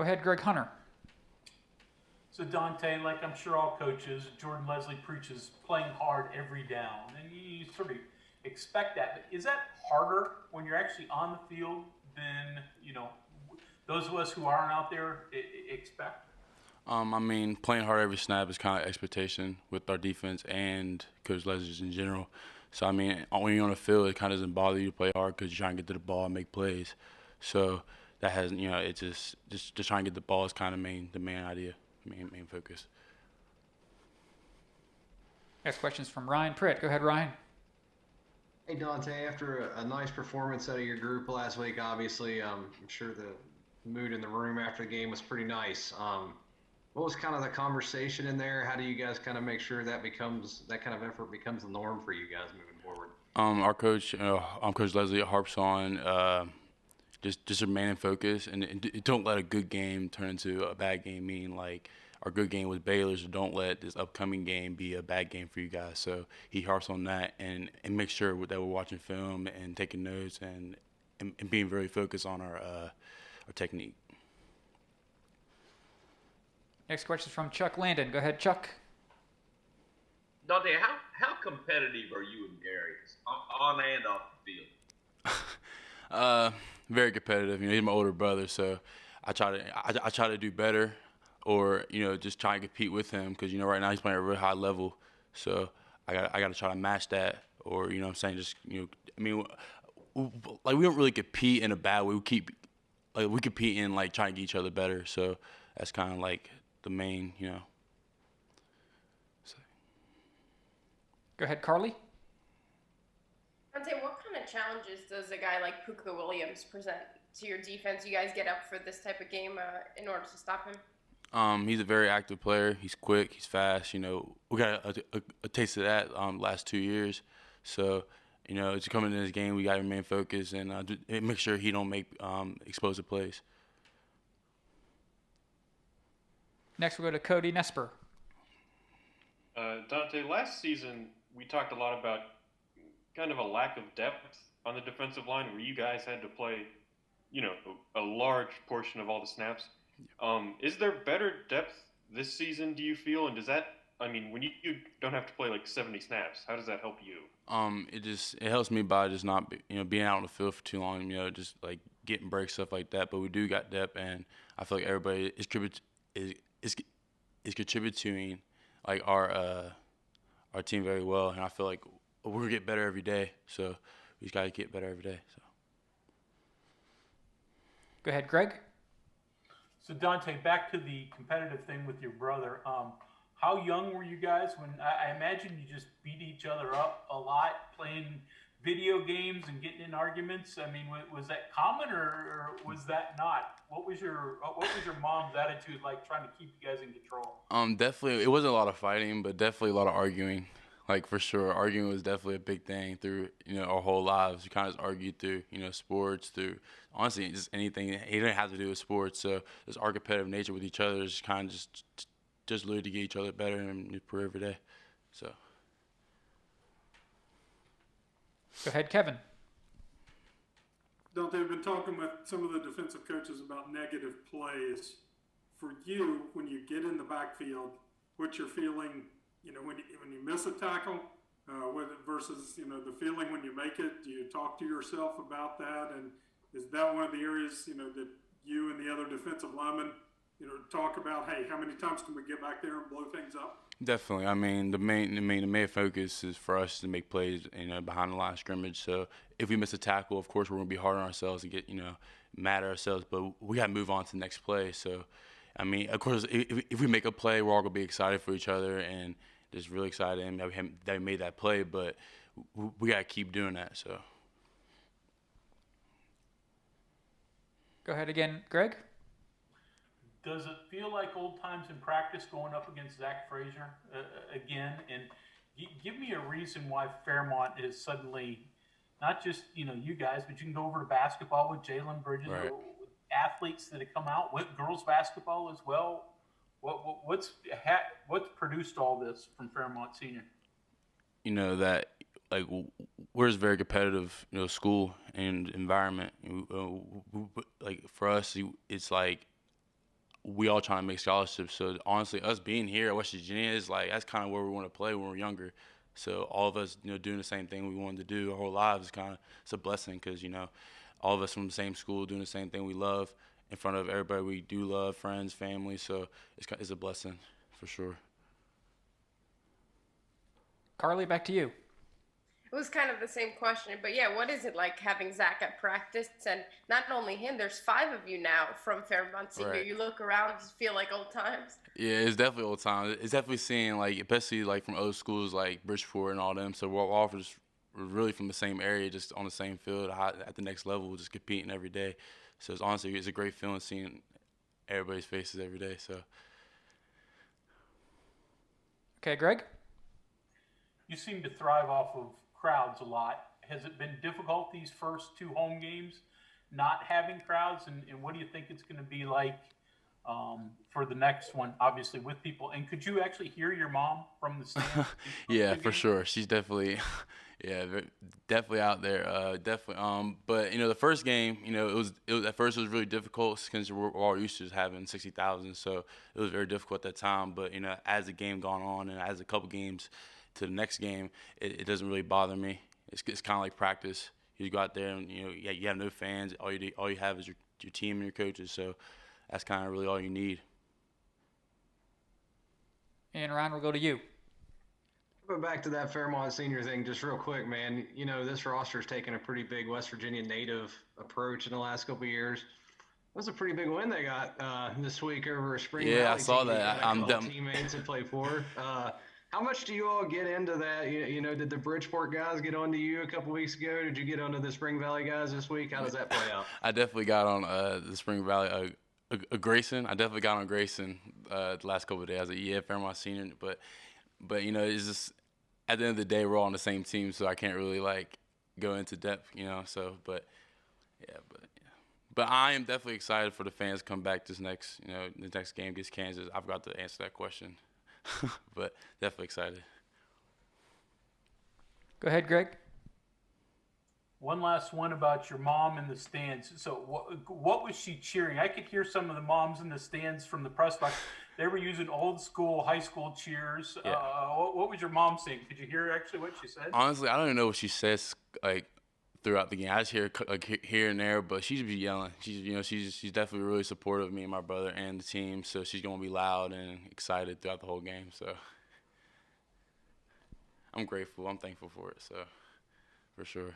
Go ahead, Greg Hunter. So Dante, like I'm sure all coaches, Jordan Leslie preaches playing hard every down, and you sort of expect that. But is that harder when you're actually on the field than those of us who aren't out there expect? Playing hard every snap is kind of expectation with our defense and Coach Leslie's in general. So, when you're on the field, it kind of doesn't bother you to play hard because you're trying to get to the ball and make plays. So that has, it's just trying to get the ball is kind of the main idea, main focus. Next question's from Ryan Pritt. Go ahead, Ryan. Hey, Dante, after a nice performance out of your group last week, obviously, I'm sure the mood in the room after the game was pretty nice. What was kind of the conversation in there? How do you guys kind of make sure that kind of effort becomes the norm for you guys moving forward? Our coach, Coach Leslie, harps on just remaining focused and don't let a good game turn into a bad game. Meaning like our good game with Baylor, so don't let this upcoming game be a bad game for you guys. So he harps on that and makes sure that we're watching film and taking notes and being very focused on our technique. Next question is from Chuck Landon. Go ahead, Chuck. Dante, how competitive are you and Gary on and off the field? Very competitive. He's my older brother, so I try to do better, or just try and compete with him because right now he's playing at a really high level. So I got to try to match that, or like we don't really compete in a bad way. We compete in like trying to get each other better. So that's kind of like the main, So. Go ahead, Carly. Dante, what kind of challenges does a guy like Puka Williams present to your defense? You guys get up for this type of game in order to stop him? He's a very active player. He's quick. He's fast. We got a taste of that last 2 years. So, to come into this game, we got to remain focused and make sure he don't make explosive plays. Next, we'll go to Cody Nesper. Dante, last season we talked a lot about kind of a lack of depth on the defensive line where you guys had to play, a large portion of all the snaps. Is there better depth this season, do you feel? And does that, when you don't have to play like 70 snaps, how does that help you? It helps me by just not being out on the field for too long, just like getting breaks, stuff like that. But we do got depth, and I feel like everybody is contributing like our team very well, and I feel like we're gonna get better every day. So we just gotta get better every day. So. Go ahead, Greg. So Dante, back to the competitive thing with your brother. How young were you guys when I imagine you just beat each other up a lot playing video games and getting in arguments? Was that common or was that not? What was your mom's attitude like trying to keep you guys in control? Definitely, it wasn't a lot of fighting, but definitely a lot of arguing. Like for sure, arguing was definitely a big thing through our whole lives. We kind of just argued through sports, through honestly just anything. It didn't have to do with sports. So this our competitive nature with each other is kind of just literally to get each other better and improve every day. So. Go ahead, Kevin. Dante, we've been talking with some of the defensive coaches about negative plays. For you, when you get in the backfield, what's your feeling? When you miss a tackle, versus the feeling when you make it. Do you talk to yourself about that? And is that one of the areas that you and the other defensive linemen talk about? Hey, how many times can we get back there and blow things up? Definitely. The main focus is for us to make plays, behind the line of scrimmage. So if we miss a tackle, of course we're gonna be hard on ourselves and get mad at ourselves. But we gotta move on to the next play. So, of course, if we make a play, we're all gonna be excited for each other and just really excited that we made that play. But we gotta keep doing that. So. Go ahead again, Greg. Does it feel like old times in practice going up against Zach Frazier again? And give me a reason why Fairmont is suddenly not just you guys, but you can go over to basketball with Jalen Bridges, right. Athletes that have come out with girls basketball as well. What's produced all this from Fairmont Senior? That like we're just very competitive, school and environment. Like for us, it's like we all trying to make scholarships. So honestly, us being here at West Virginia is like that's kind of where we want to play when we're younger. So all of us, doing the same thing we wanted to do our whole lives is it's a blessing because all of us from the same school doing the same thing we love in front of everybody we do love, friends, family. So it's a blessing for sure. Carly, back to you. It was kind of the same question, but yeah, what is it like having Zach at practice? And not only him, there's 5 of you now from Fairmont Senior. Right. You look around, you feel like old times. Yeah, it's definitely old time. It's definitely seeing especially from other schools like Bridgeport and all them. So we're all just really from the same area, just on the same field at the next level, just competing every day. So it's a great feeling seeing everybody's faces every day. So. Okay, Greg? You seem to thrive off of crowds a lot. Has it been difficult these first 2 home games not having crowds? And what do you think it's going to be like for the next one, obviously with people? And could you actually hear your mom from the stands? Yeah, for sure. She's definitely, definitely out there. Definitely. But the first game, it was at first it was really difficult because we're all used to just having 60,000, so it was very difficult at that time. But as the game gone on and as a couple games to the next game, it doesn't really bother me. It's kind of like practice. You go out there and you have no fans. All you have is your team and your coaches. So that's kind of really all you need. And Ryan, we'll go to you. But back to that Fairmont Senior thing, just real quick, man. This roster's taken a pretty big West Virginia native approach in the last couple of years. It was a pretty big win they got this week over a Spring Valley. Yeah, I saw team that. I'm dumb. Teammates that play for. How much do you all get into that? Did the Bridgeport guys get onto you a couple weeks ago? Did you get onto the Spring Valley guys this week? How does that play out? I definitely got on the Spring Valley. Grayson. I definitely got on Grayson the last couple of days. I was like, Fairmont Senior. But it's just at the end of the day, we're all on the same team, so I can't really go into depth, So, but I am definitely excited for the fans to come back the next game against Kansas. I forgot to answer that question, but definitely excited. Go ahead, Greg. One last one about your mom in the stands. So what was she cheering? I could hear some of the moms in the stands from the press box. They were using old school, high school cheers. Yeah. What was your mom saying? Could you hear actually what she said? Honestly, I don't even know what she says throughout the game. I just hear here and there, but she'd be yelling. She's definitely really supportive of me and my brother and the team. So she's gonna be loud and excited throughout the whole game. So I'm grateful. I'm thankful for it. So for sure.